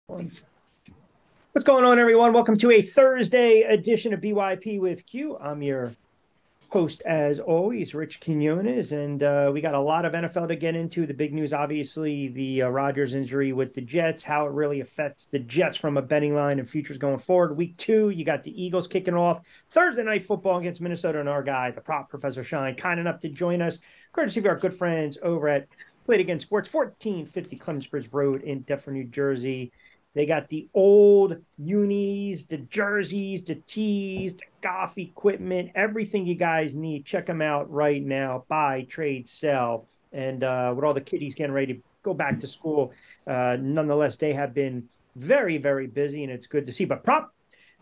What's going on, everyone? Welcome to a Thursday edition of BYP with Q. I'm your host, as always, Rich Quinones, and we got a lot of NFL to get into. The big news, obviously, the Rodgers injury with the Jets, how it really affects the Jets from a betting line and futures going forward. Week 2, you got the Eagles kicking off Thursday night football against Minnesota, and our guy, the prop Professor Shine, kind enough to join us, courtesy of our good friends over at Play It Again Sports, 1450 Clemensbridge Road in Deptford, New Jersey. They got the old unis, the jerseys, the tees, the golf equipment, everything you guys need. Check them out right now. Buy, trade, sell. And with all the kiddies getting ready to go back to school, nonetheless, they have been very, very busy, and it's good to see. But prop,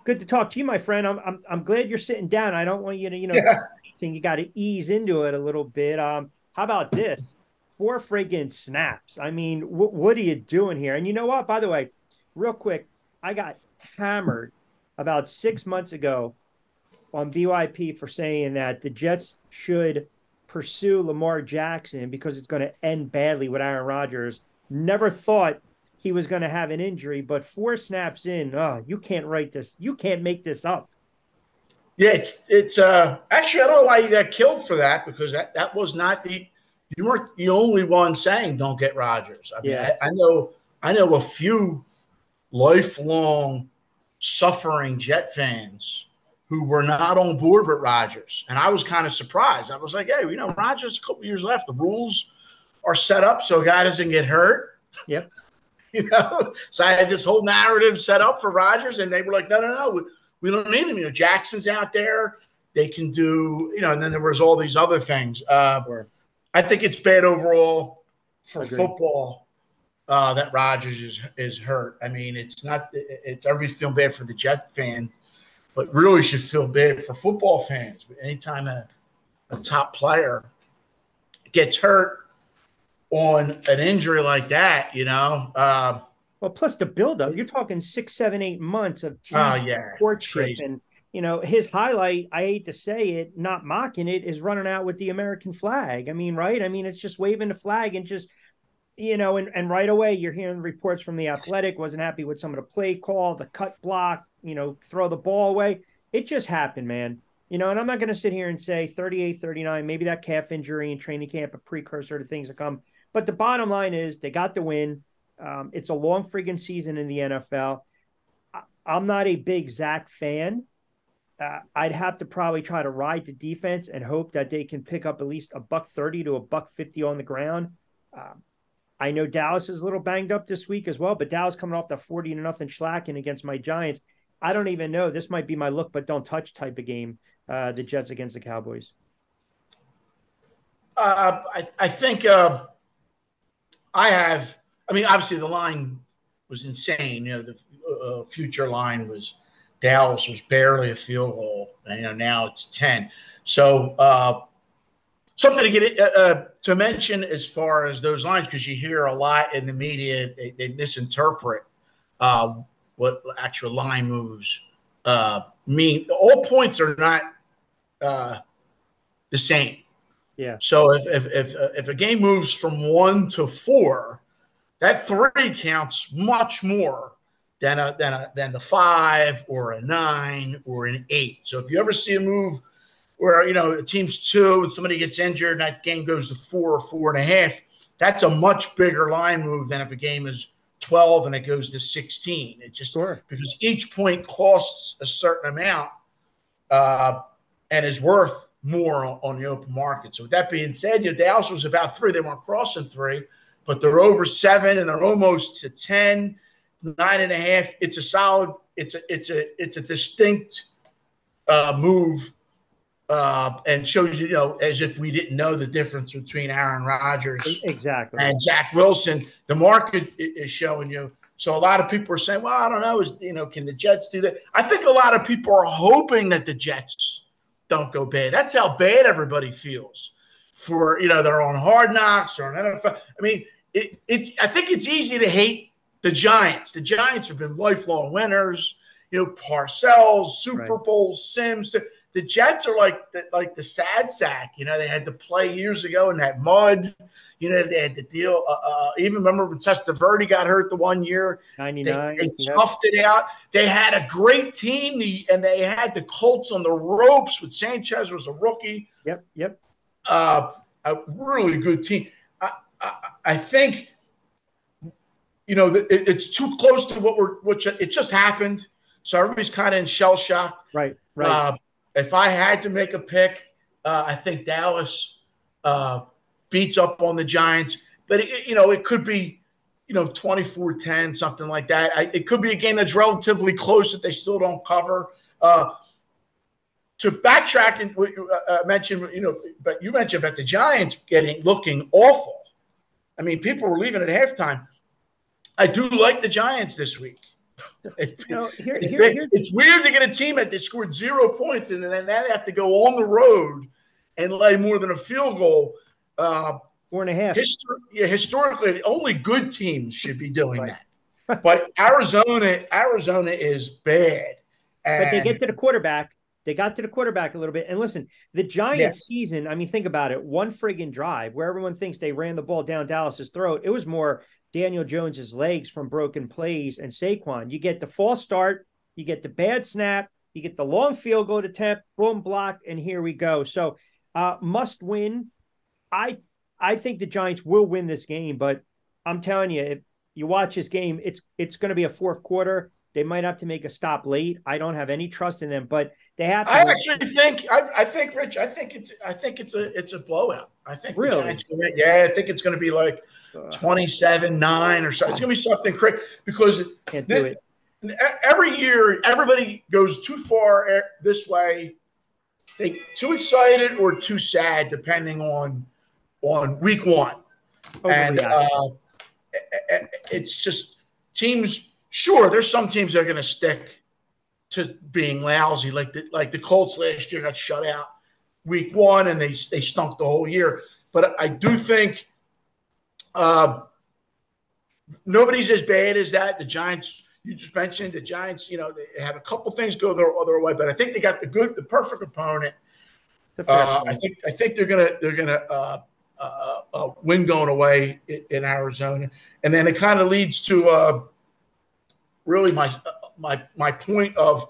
good to talk to you, my friend. I'm glad you're sitting down. I don't want you to, Yeah. anything. You got to ease into it a little bit. How about this? 4 friggin' snaps. I mean, what are you doing here? And you know what? By the way, real quick, I got hammered about 6 months ago on BYP for saying that the Jets should pursue Lamar Jackson because it's going to end badly with Aaron Rodgers. Never thought he was going to have an injury, but 4 snaps in, oh, you can't write this. You can't make this up. Yeah, it's actually I don't know why you got killed for that because that was not the you weren't the only one saying don't get Rodgers. I mean, Yeah. I know a few lifelong suffering Jet fans who were not on board with Rodgers, and I was kind of surprised. I was like, hey, Rodgers a couple years left. The rules are set up so a guy doesn't get hurt. Yep. So I had this whole narrative set up for Rodgers, and they were like, no, we don't need him. Jackson's out there. They can do, and then there was all these other things. Sure. I think it's bad overall for Agree. football that Rodgers is hurt. I mean, it's everybody's feeling bad for the Jet fan, but really should feel bad for football fans. Anytime a top player gets hurt on an injury like that, Well, plus the buildup, you're talking 6, 7, 8 months of oh teasing yeah, it's courtship. crazy. And, his highlight, I hate to say it, not mocking it, is running out with the American flag. I mean, right? I mean, it's just waving the flag and just, and right away you're hearing reports from the Athletic, wasn't happy with some of the play call, the cut block, throw the ball away. It just happened, man. And I'm not going to sit here and say 38, 39, maybe that calf injury in training camp, a precursor to things that come. But the bottom line is they got the win. It's a long friggin' season in the NFL. I'm not a big Zach fan. I'd have to probably try to ride the defense and hope that they can pick up at least a $130 to a $150 on the ground. Um, I know Dallas is a little banged up this week as well, but Dallas coming off the 40-0 slacking against my Giants. I don't even know. This might be my look, but don't touch type of game. The Jets against the Cowboys. I think I have. I mean, obviously the line was insane. The future line was Dallas was barely a field goal, and now it's 10. So something to get to mention as far as those lines, because you hear a lot in the media, they misinterpret uh, what actual line moves mean. All points are not the same. Yeah. So if a game moves from 1 to 4, that 3 counts much more than the 5 or a 9 or an 8. So if you ever see a move where a team's 2 and somebody gets injured and that game goes to 4 or 4.5, that's a much bigger line move than if a game is 12 and it goes to 16. It's just Sure. because each point costs a certain amount uh, and is worth more on the open market. So with that being said, Dallas was about 3. They weren't crossing 3, but they're over 7 and they're almost to 10, 9.5. It's a solid. It's a distinct move, and shows as if we didn't know the difference between Aaron Rodgers Exactly. and Zach Wilson. The market is showing you. So a lot of people are saying, well, I don't know, can the Jets do that? I think a lot of people are hoping that the Jets don't go bad. That's how bad everybody feels for, they're on Hard Knocks or on NFL. I mean, I think it's easy to hate the Giants. The Giants have been lifelong winners, Parcells, Super Right. Bowl, Sims. the Jets are like the sad sack. You know, they had to play years ago in that mud. You know, they had to deal. Even remember when Testaverde got hurt the one year. They 99. Yep. toughed it out. They had a great team, and they had the Colts on the ropes with Sanchez was a rookie. Yep. A really good team. I think, you know, it's too close to it just happened. So everybody's kind of in shell shock. Right. If I had to make a pick, I think Dallas beats up on the Giants. But, it could be, 24-10, something like that. It could be a game that's relatively close that they still don't cover. To backtrack and mention, but you mentioned about the Giants looking awful. I mean, people were leaving at halftime. I do like the Giants this week. It's weird to get a team that scored 0 points and then they have to go on the road and lay more than a field goal. 4.5. Historically, only good teams should be doing that. But Arizona is bad. But they get to the quarterback. They got to the quarterback a little bit. And listen, the Giants season, I mean, think about it. One friggin' drive where everyone thinks they ran the ball down Dallas's throat. It was more Daniel Jones's legs from broken plays and Saquon. You get the false start, you get the bad snap, you get the long field goal attempt, boom, block, and here we go. So must win. I think the Giants will win this game, but I'm telling you, if you watch this game, it's going to be a fourth quarter. They might have to make a stop late. I don't have any trust in them, but they have to. I think, Rich, I think it's a blowout. I think really? The Giants I think it's going to be like 27-9 or so. It's going to be something crazy because can't do it. Every year, everybody goes too far this way. They too excited or too sad, depending on week one. And it's just teams. Sure, there's some teams that are going to stick to being lousy, like the Colts last year got shut out week one and they stunk the whole year. But I do think nobody's as bad as that. The Giants, you just mentioned the Giants. They have a couple things go their other way, but I think they got the perfect opponent. I think they're gonna win going away in Arizona, and then it kind of leads to really my point of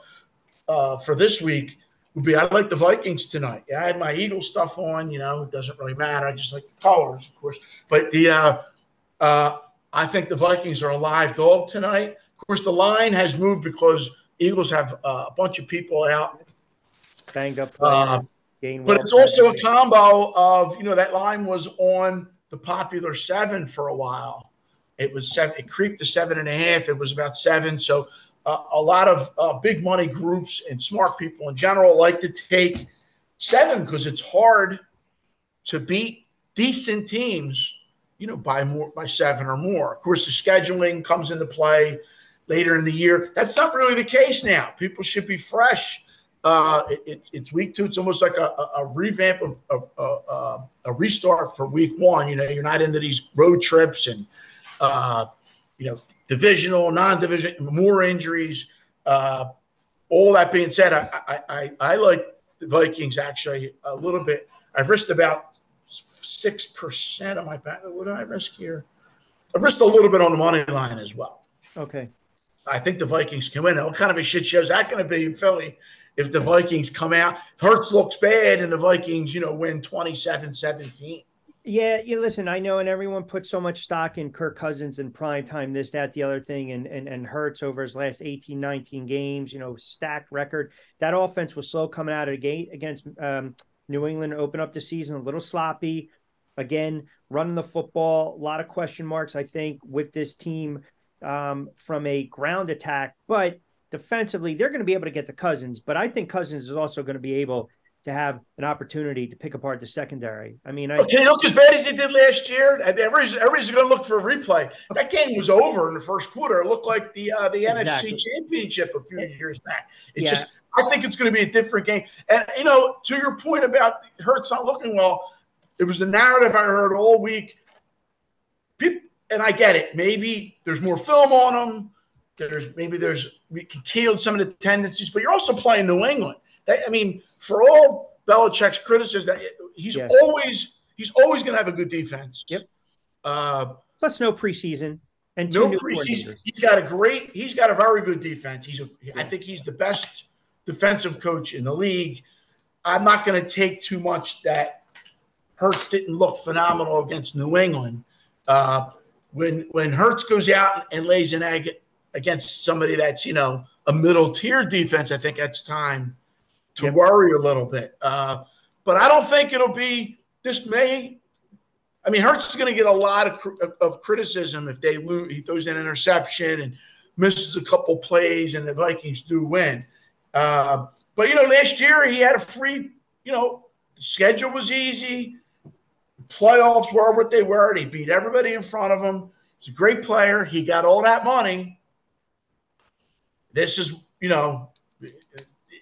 for this week would be I like the Vikings tonight. Yeah, I had my Eagles stuff on. It doesn't really matter. I just like the colors, of course. But I think the Vikings are a live dog tonight. Of course, the line has moved because Eagles have a bunch of people out, banged up players. But it's also a combo of that line was on the popular 7 for a while. It was 7. It creeped to 7.5. It was about 7. So a lot of big money groups and smart people in general like to take 7 because it's hard to beat decent teams, by 7 or more. Of course, the scheduling comes into play later in the year. That's not really the case now. People should be fresh. It's week 2. It's almost like a revamp of a restart for week 1. You're not into these road trips and divisional, non-division, more injuries. All that being said, I like the Vikings actually a little bit. I've risked about 6% of my bet. What did I risk here? I risked a little bit on the money line as well. Okay. I think the Vikings can win. What kind of a shit show is that going to be in Philly if the Vikings come out? If Hurts looks bad and the Vikings, win 27-17. Yeah, listen, I know, and everyone puts so much stock in Kirk Cousins and prime time, this, that, the other thing, and Hurts over his last 18, 19 games, stacked record. That offense was slow coming out of the gate against New England, open up the season a little sloppy. Again, running the football, a lot of question marks, I think, with this team from a ground attack. But defensively, they're going to be able to get to Cousins. But I think Cousins is also going to be able to have an opportunity to pick apart the secondary. I mean, can he look as bad as he did last year? Everybody's going to look for a replay. That game was over in the first quarter. It looked like the NFC Championship a few years back. I think it's going to be a different game. And to your point about Hurts not looking well, it was the narrative I heard all week. And I get it. Maybe there's more film on him. We can kill some of the tendencies, but you're also playing New England. I mean, for all Belichick's criticism, he's Yeah. always going to have a good defense. Yep. Uh, Plus no preseason and two no new preseason. coordinators. He's got a very good defense. I Yeah. think he's the best defensive coach in the league. I'm not going to take too much that Hurts didn't look phenomenal against New England. When Hurts goes out and lays an egg against somebody that's a middle tier defense, I think that's time to worry a little bit. But I don't think it'll be this May. I mean, Hurts is going to get a lot of criticism if they lose. He throws an interception and misses a couple plays, and the Vikings do win. But last year he had a free. The schedule was easy. Playoffs were what they were. And he beat everybody in front of him. He's a great player. He got all that money. This is,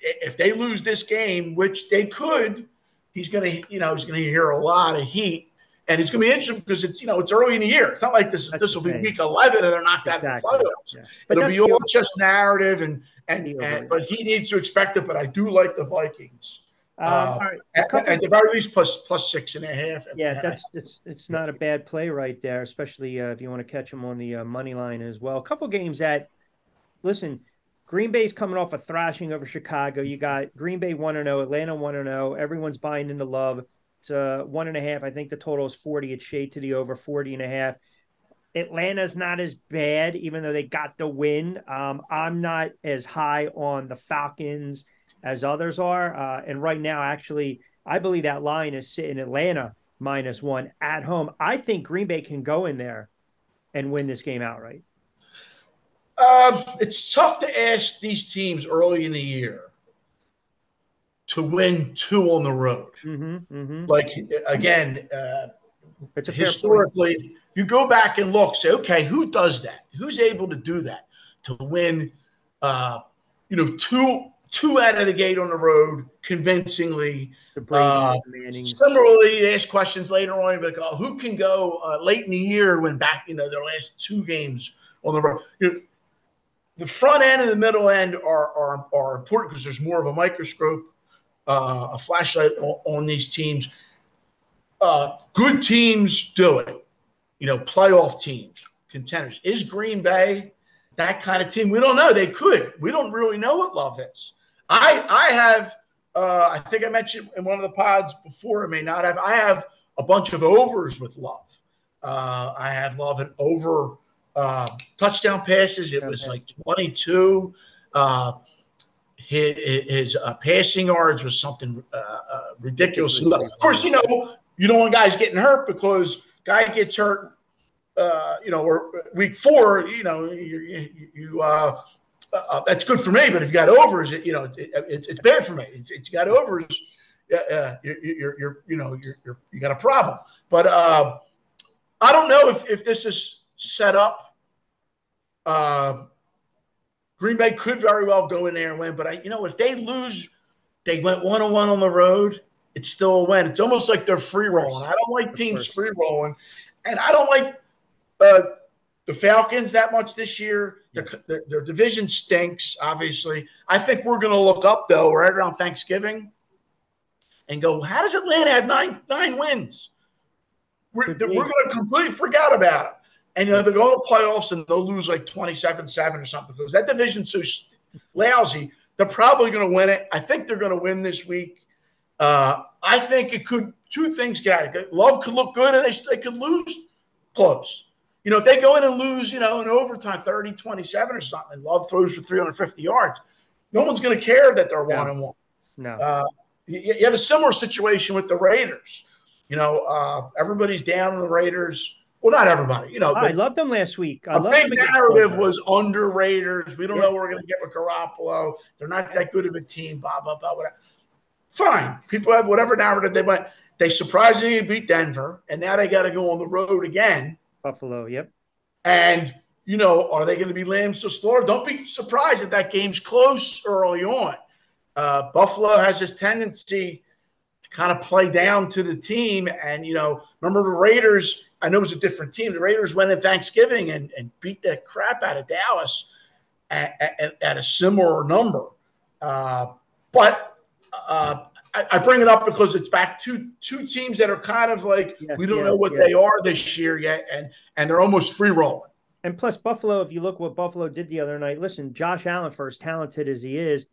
if they lose this game, which they could, he's going to hear a lot of heat. And it's going to be interesting because it's early in the year. It's not like this will be week 11 and they're knocked out of the playoffs. Yeah. It'll be all just narrative but he needs to expect it. But I do like the Vikings. All right. At the very least, plus 6.5. Yeah, it's not a bad play right there, especially if you want to catch them on the money line as well. A couple games listen, Green Bay's coming off a thrashing over Chicago. You got Green Bay 1-0, Atlanta 1-0. Everyone's buying into Love. It's 1.5. I think the total is 40. It's shade to the over 40.5. Atlanta's not as bad, even though they got the win. I'm not as high on the Falcons as others are. And right now, actually, I believe that line is sitting Atlanta -1 at home. I think Green Bay can go in there and win this game outright. It's tough to ask these teams early in the year to win 2 on the road. Like, again, it's historically, you go back and look, say, okay, who does that? Who's able to do that? To win, two out of the gate on the road convincingly. Similarly, they ask questions later on, like, who can go late in the year when back, their last 2 games on the road. The front end and the middle end are important because there's more of a microscope, a flashlight on these teams. Good teams do it. Playoff teams, contenders. Is Green Bay that kind of team? We don't know. They could. We don't really know what Love is. I have, I think I mentioned in one of the pods before, I may not have, I have a bunch of overs with Love. I have Love and over touchdown passes. It was like 22. His passing yards was something ridiculous. Of course, you don't want guys getting hurt because guy gets hurt, or week 4, that's good for me. But if you got overs, it's bad for me. It's got overs. You got a problem. But I don't know if this is set up. Green Bay could very well go in there and win, but if they lose, they went 1-1 on the road. It's still a win. It's almost like they're free rolling. I don't like teams free rolling, and I don't like the Falcons that much this year. Their division stinks. Obviously, I think we're going to look up though right around Thanksgiving and go, how does Atlanta have nine wins? We're going to completely forget about it. And they're going to playoffs and they'll lose like 27-7 or something because that division's so lousy. They're probably going to win it. I think they're going to win this week. I think it could. 2 things can happen. Love could look good and they could lose close. If they go in and lose, in overtime 30-27 or something, Love throws for 350 yards. No one's going to care that they're 1-1. No. You have a similar situation with the Raiders. Everybody's down on the Raiders. Well, not everybody, I loved them last week. A big narrative was under Raiders. We don't know what we're going to get with Garoppolo. They're not that good of a team, blah, blah, blah, whatever. Fine. People have whatever narrative they went. They surprisingly beat Denver, and now they got to go on the road again. Buffalo, yep. And, are they going to be lambs to slaughter? Don't be surprised if that game's close early on. Buffalo has this tendency to kind of play down to the team. And, remember the Raiders, I know it was a different team. The Raiders went in Thanksgiving and beat the crap out of Dallas at a similar number. But I bring it up because it's back to two teams that are kind of like Yeah, we don't yeah, know what yeah. they are this year yet, and they're almost free rolling. And plus, Buffalo, if you look what Buffalo did the other night, listen, Josh Allen, for as talented as he is,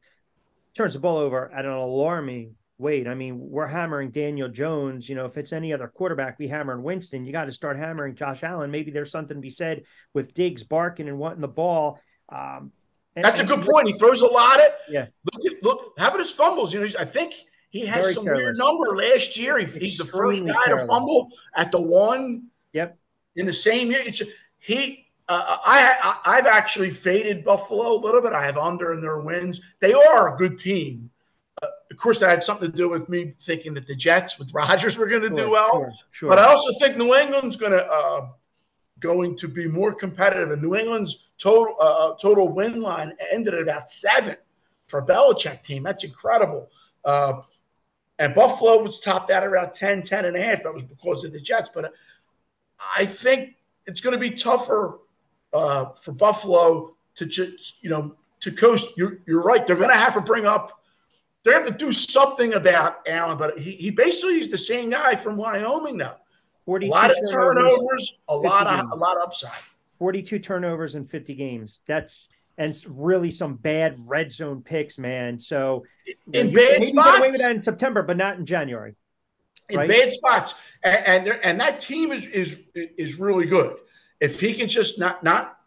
turns the ball over at an alarming rate. I mean, we're hammering Daniel Jones. If it's any other quarterback, we hammering Winston. You got to start hammering Josh Allen. Maybe there's something to be said with Diggs barking and wanting the ball. That's a good point. He throws a lot of. Yeah, Look. How about his fumbles? I think he has very some weird careless, number last year. He's the first extremely guy to careless. fumble at the one Yep. in the same year. I've actually faded Buffalo a little bit. I have under in their wins. They are a good team. Of course, that had something to do with me thinking that the Jets with Rodgers were going to do Sure, well. sure, But I sure. also think New England's going to be more competitive. And New England's total win line ended at about 7 for a Belichick team. That's incredible. And Buffalo was topped out around 10, 10 and a half. That was because of the Jets. But I think it's going to be tougher for Buffalo to just, to coast. You're right. They're going to have to bring up. They have to do something about Allen, but he basically is the same guy from Wyoming now. A 42 lot of turnovers, turnovers, a 50 lot games. of upside. 42 turnovers in 50 games. And really some bad red zone picks, man. So In you can bad maybe get away with spots, that in September, but not in January, in right? bad spots, and that team is really good. If he can just not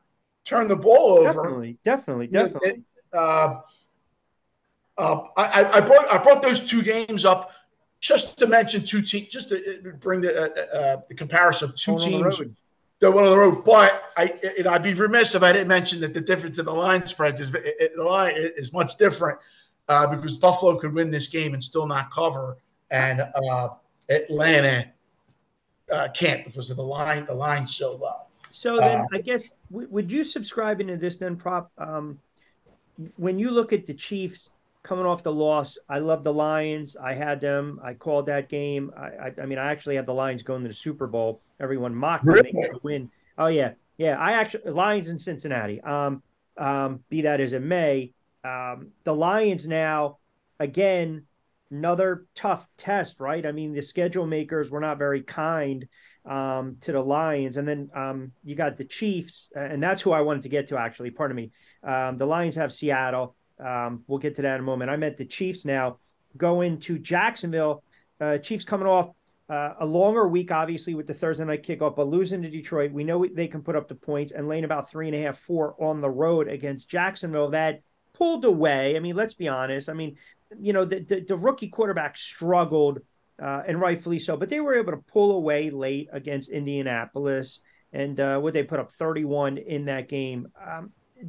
turn the ball over, Definitely, definitely, you know, definitely. I brought those two games up just to mention two teams, just to bring the comparison of two Going on the teams road. that went on the road. But I'd be remiss if I didn't mention that the difference in the line spreads the line is much different because Buffalo could win this game and still not cover, and Atlanta can't because of the line. The line's so low. So then I guess, would you subscribe into this then, Prop? When you look at the Chiefs coming off the loss, I love the Lions. I had them. I called that game. I mean, I actually have the Lions going to the Super Bowl. Everyone mocked them. They Really? could win. Oh yeah, yeah. I actually Lions in Cincinnati. Be that as it may, the Lions now again another tough test, right? I mean, the schedule makers were not very kind to the Lions, and then you got the Chiefs, and that's who I wanted to get to actually. Pardon me. The Lions have Seattle. We'll get to that in a moment. I meant the Chiefs now go into Jacksonville. Chiefs coming off a longer week, obviously, with the Thursday night kickoff, but losing to Detroit. We know they can put up the points and laying about 3.5, 4 on the road against Jacksonville. That pulled away. I mean, let's be honest. I mean, the rookie quarterback struggled, and rightfully so, but they were able to pull away late against Indianapolis. And would they put up 31 in that game?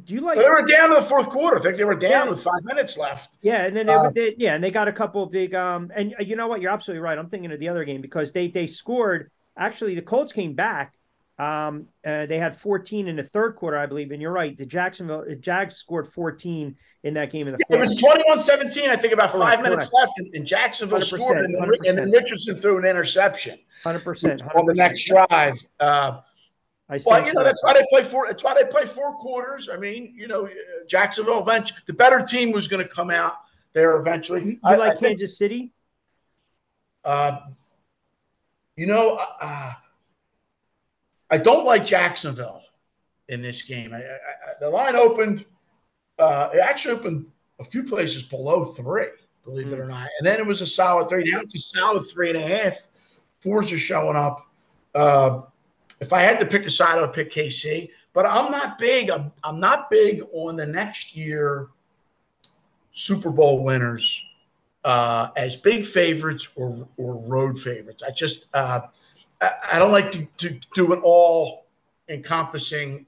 Do you They like? were down in the fourth quarter. I think they were Yeah, down with 5 minutes left. yeah, and then yeah, and they got a couple of big and you know what? You're absolutely right. I'm thinking of the other game because they scored. Actually, the Colts came back. They had 14 in the third quarter, I believe, and you're right. The Jags scored 14 in that game in the It fourth. was 21-17. I think about Correct, 5 minutes correct. left, and Jacksonville scored, 100%, and then 100%, Richardson threw an interception 100%, on the 100%. next drive. I But stand corrected. That's why they play 4 quarters. I mean, Jacksonville eventually, the better team was going to come out there eventually. You I like think, Kansas City? uh, you know, I don't like Jacksonville in this game. The line opened. It actually opened a few places below 3, believe it or not, and then it was a solid 3. Now it's a solid 3.5. 4s are showing up. If I had to pick a side, I would pick KC. But I'm not big. I'm not big on the next year Super Bowl winners as big favorites or road favorites. I don't like to do an all encompassing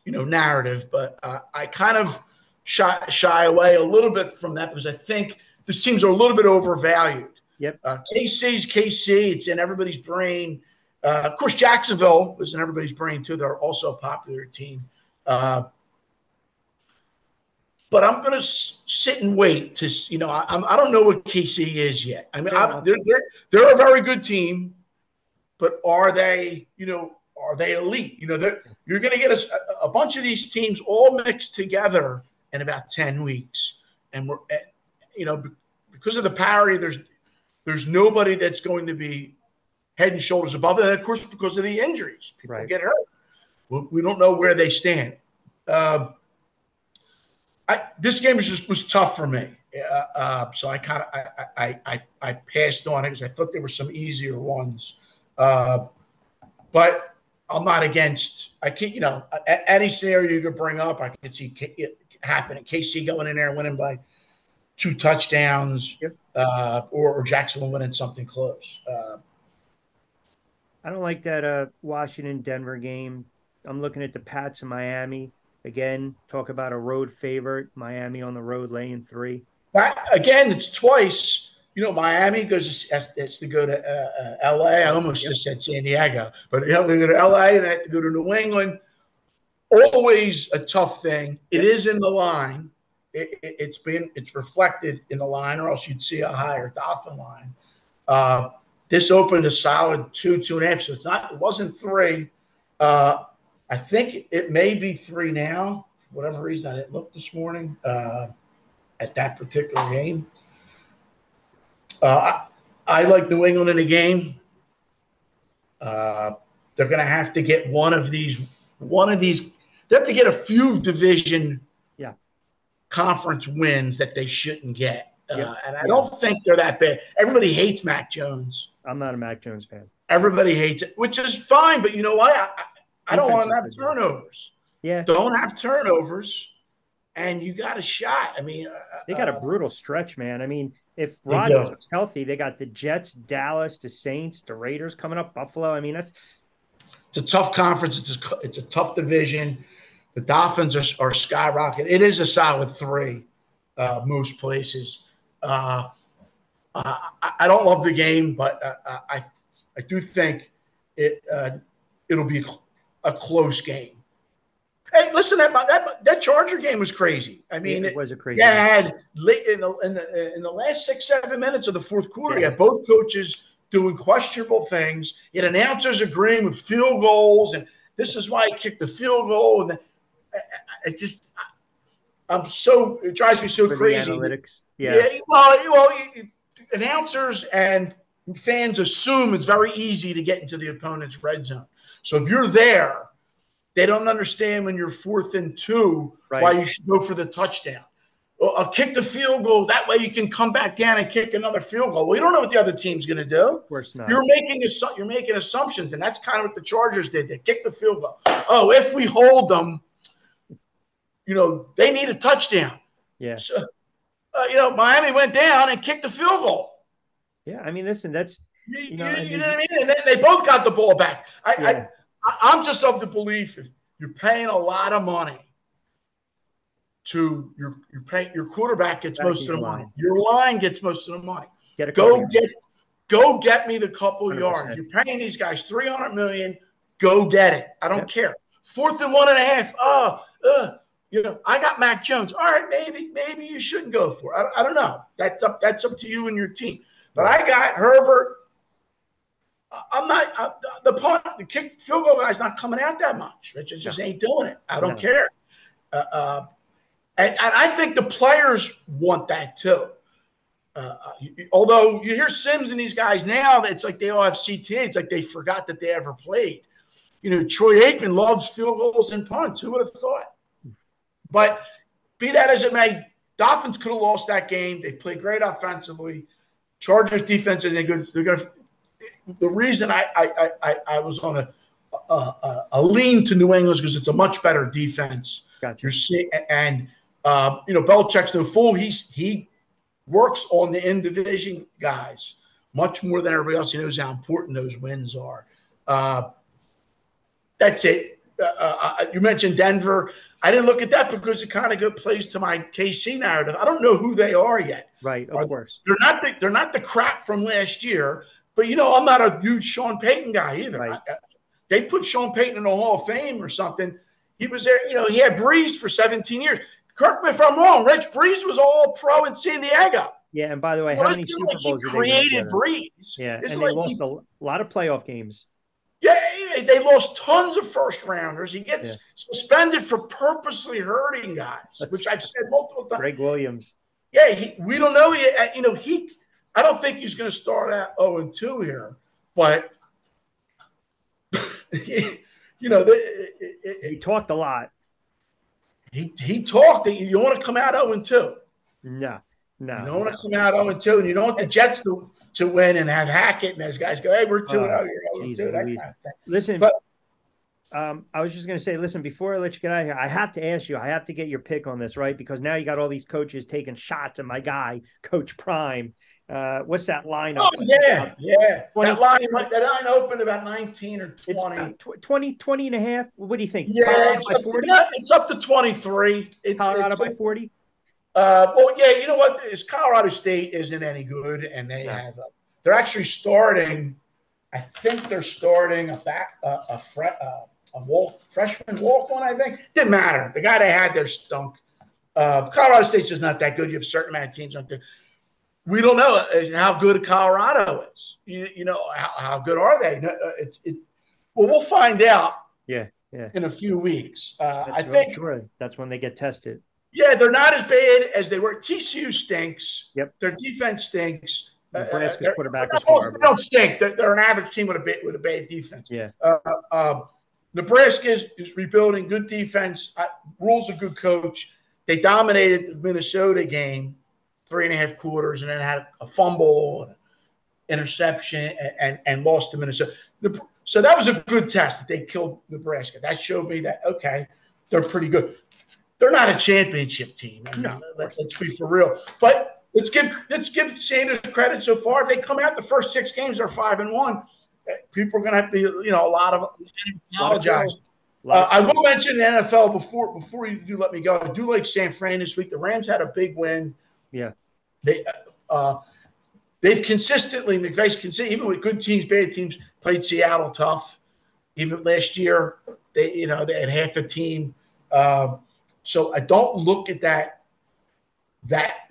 narrative, but I kind of shy away a little bit from that because I think these teams are a little bit overvalued. Yep. KC's KC. It's in everybody's brain. Of course, Jacksonville is in everybody's brain too. They're also a popular team. But I'm going to sit and wait to, I don't know what KC is yet. I mean, they're a very good team, but are they elite? You're going to get a bunch of these teams all mixed together in about 10 weeks, and because of the parity, there's nobody that's going to be head and shoulders above it. And of course, because of the injuries, people get hurt. We don't know where they stand. This game was tough for me, so I passed on it because I thought there were some easier ones. But I'm not against. I can't, any scenario you could bring up, I can see it happening. KC going in there and winning by 2 touchdowns, or Jacksonville winning something close. I don't like that Washington-Denver game. I'm looking at the Pats in Miami. Again, talk about a road favorite. Miami on the road laying 3. Again, it's twice. Miami has to go to L.A. I almost just said San Diego, but they go to L.A. and they have to go to New England. Always a tough thing. It is in the line. It's reflected in the line, or else you'd see a higher Dolphin line. This opened a solid 2.5. So it wasn't 3. I think it may be 3 now. For whatever reason, I didn't look this morning at that particular game. I like New England in a game. They're going to have to get one of these. They have to get a few division conference wins that they shouldn't get. And I don't think they're that bad. Everybody hates Mac Jones. I'm not a Mac Jones fan. Everybody hates it, which is fine. But you know what? I don't want to have turnovers. Yeah. Don't have turnovers, and you got a shot. I mean, they got a brutal stretch, man. I mean, if Rodgers was healthy, they got the Jets, Dallas, the Saints, the Raiders coming up, Buffalo. I mean, it's a tough conference. It's a tough division. The Dolphins are skyrocketing. It is a solid 3, most places. I don't love the game, but I do think it'll be a close game. Hey, listen, that Charger game was crazy. I mean, it was a crazy. Yeah, had late in the last 6-7 minutes of the fourth quarter, you had both coaches doing questionable things. You had announcers agreeing with field goals, and this is why he kicked the field goal. And it drives me so crazy. Analytics, well, announcers and fans assume it's very easy to get into the opponent's red zone. So if you're there, they don't understand when you're 4th and 2 why you should go for the touchdown. I'll kick the field goal. That way you can come back down and kick another field goal. Well, you don't know what the other team's going to do. Of course not. You're making assumptions, and that's kind of what the Chargers did. They kicked the field goal. Oh, if we hold them, they need a touchdown. Yeah. So, Miami went down and kicked the field goal. Yeah, I mean, listen, that's you know what I mean. And then they both got the ball back. I'm just of the belief if you're paying a lot of money to your quarterback gets most of the money. Your line gets most of the money. Go get me the couple 100%. Yards. You're paying these guys $300 million. Go get it. I don't care. 4th and 1.5. I got Mac Jones. All right, maybe you shouldn't go for it. I don't know. That's up to you and your team. But I got Herbert. I'm not the kick field goal guy's not coming out that much. It just ain't doing it. I don't care. And I think the players want that too. Although you hear Sims and these guys now, it's like they all have CTA. It's like they forgot that they ever played. Troy Aikman loves field goals and punts. Who would have thought? But be that as it may, Dolphins could have lost that game. They played great offensively. Chargers defense isn't good. They're going to. The reason I was on a lean to New England is because it's a much better defense. Gotcha. You're seeing, and Belichick's no fool. He works on the in division guys much more than everybody else. He knows how important those wins are. That's it. You mentioned Denver. I didn't look at that because it kind of plays to my KC narrative. I don't know who they are yet. Right, of course. They're not the crap from last year. But, I'm not a huge Sean Payton guy either. Right. They put Sean Payton in the Hall of Fame or something. He was there. He had Breeze for 17 years. Correct me if I'm wrong. Rich Breeze was all pro in San Diego. Yeah, and by the way, how many Super Bowls did they created Breeze? Yeah, and they lost a lot of playoff games. Yeah, they lost tons of first rounders. He gets suspended for purposely hurting guys, which I've said multiple times. Greg Williams. Yeah, we don't know yet. I don't think he's going to start out 0-2 here, but you know, He talked a lot. he talked that you don't want to come out 0-2. No, You no, don't want no. to come out 0-2, and you don't want the Jets to win and have Hackett and those guys go, hey, we're 2-0, Oh, you're geez 0-2, that Louise. kind of thing. Listen, But I was just going to say, listen, before I let you get out of here, I have to ask you, I have to get your pick on this, right? Because now you got all these coaches taking shots at my guy, Coach Prime. What's that lineup? yeah, 20, that line opened about 19 or it's 20. about 20 and a half. What do you think? Yeah, Colorado by 40? it's up to 23. Colorado by 40? Well, yeah, you know what? Is Colorado State isn't any good, and No. they're actually starting. I think they're starting a freshman walk on. I think didn't matter. The guy they had there stunk. Colorado State's just not that good. You have a certain amount of teams out there. We don't know how good Colorado is. How good are they? Well, we'll find out Yeah, yeah. in a few weeks. I That's think sure. That's when they get tested. yeah, they're not as bad as they were. TCU stinks. Yep. Their defense stinks. Nebraska's quarterback is They horrible. don't stink. They're an average team with a bad defense. Yeah. Nebraska is rebuilding, good defense. Rule's a good coach. They dominated the Minnesota game, 3.5 quarters, and then had a fumble, interception, and lost to Minnesota. So that was a good test that they killed Nebraska. That showed me that okay, they're pretty good. They're not a championship team. I mean, No, let's be for real. But let's give Sanders credit so far. If they come out the first 6 games, they're 5-1. People are going to have to be, a lot of apologize. I will mention the NFL before you do let me go. I do like San Fran this week. The Rams had a big win. Yeah. They've consistently, even with good teams, bad teams, played Seattle tough. Even last year, they had half the team. So I don't look at that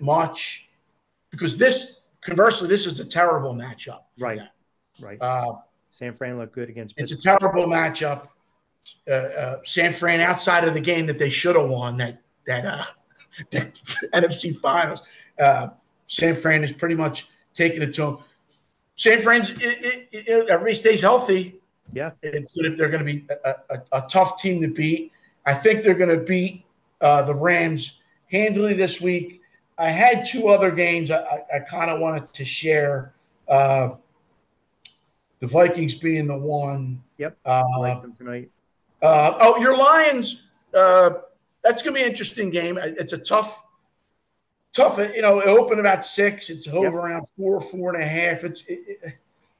much because conversely, this is a terrible matchup. Right. Them. Right. San Fran looked good against Pittsburgh. It's a terrible matchup. San Fran, outside of the game that they should have won, that NFC Finals, San Fran is pretty much taking it to them. San Fran's, everybody stays healthy. Yeah. It's good if they're going to be a tough team to beat. I think they're going to beat the Rams handily this week. I had 2 other games I kind of wanted to share. The Vikings being the one. Yep. I like them tonight. Your Lions. That's going to be an interesting game. It's a tough. It opened about 6. It's over around 4.5.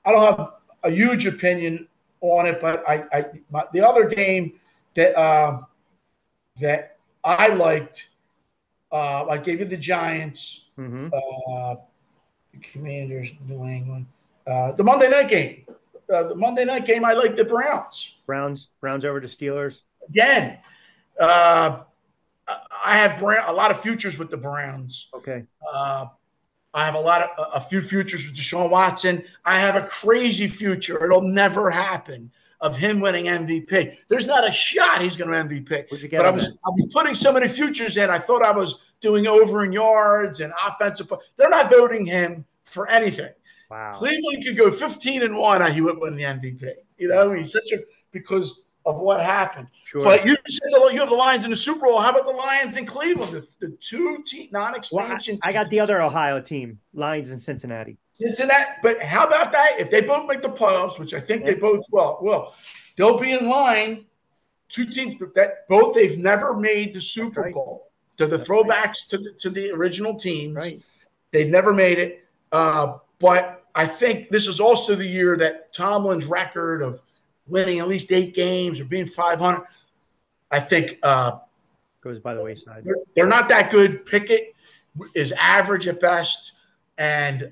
I don't have a huge opinion on it, but the other game that I liked, I gave you the Giants, the Commanders, New England, the Monday night game. The Monday night game, I like the Browns. Browns over to Steelers. Again, I have a lot of futures with the Browns. Okay. I have a few futures with Deshaun Watson. I have a crazy future. It'll never happen of him winning MVP. There's not a shot he's going to MVP. But I'll be putting so many futures in. I thought I was doing over in yards and offensive. They're not voting him for anything. Wow. Cleveland could go 15-1. He would win the MVP. He's because of what happened. Sure. But you said you have the Lions in the Super Bowl. How about the Lions in Cleveland? The 2 non-expansion. Well, I got the other Ohio team, Lions in Cincinnati. But how about that? If they both make the playoffs, which I think they both will, they'll be in line. 2 teams that both they've never made the Super Bowl. To the throwbacks to the original teams. Right. They've never made it. But I think this is also the year that Tomlin's record of winning at least 8 games or being 500, I think goes by the wayside. They're not that good. Pickett is average at best, and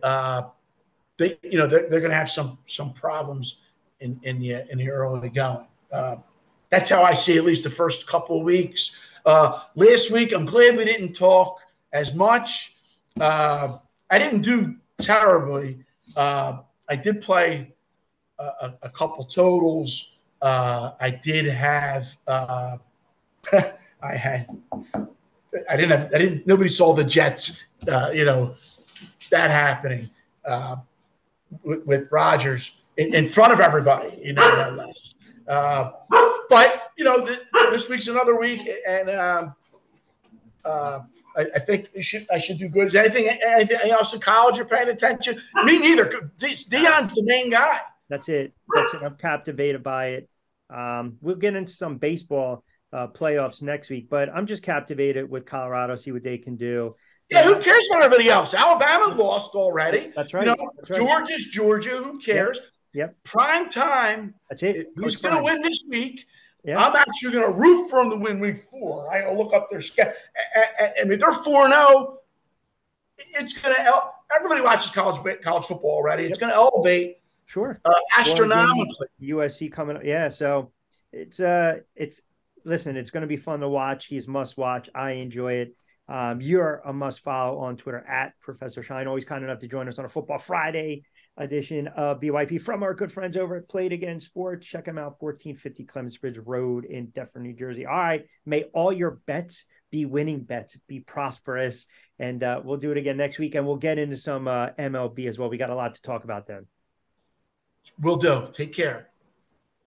they're going to have some problems in the early going. That's how I see at least the first couple of weeks. Last week, I'm glad we didn't talk as much. I didn't do terribly. I did play a couple totals. I did have. Nobody saw the Jets that happening with Rodgers in front of everybody, no less. But this week's another week, and I think I should do good. Is anything else in college you're paying attention? Me neither. Deion's the main guy. That's it. That's it. I'm captivated by it. We'll get into some baseball playoffs next week, but I'm just captivated with Colorado, see what they can do. Yeah, who cares about everybody else? Alabama lost already. That's right. That's right. Georgia's Georgia. Who cares? Yep. Prime time. That's it. Who's going to win this week? Yep. I'm actually going to root for them to win week 4. I got to look up their schedule. I mean, they're 4-0. It's going to everybody watches college football already. It's going to elevate. Sure. Astronomically. USC coming up. Yeah. So it's listen, it's going to be fun to watch. He's must watch. I enjoy it. You're a must follow on Twitter at Professor Shine. Always kind enough to join us on a Football Friday edition of BYP from our good friends over at Played Again Sports. Check them out, 1450 Clements Bridge Road in Deptford, New Jersey. All right. May all your bets be winning bets, be prosperous. And we'll do it again next week. And we'll get into some MLB as well. We got a lot to talk about then. Will do. Take care.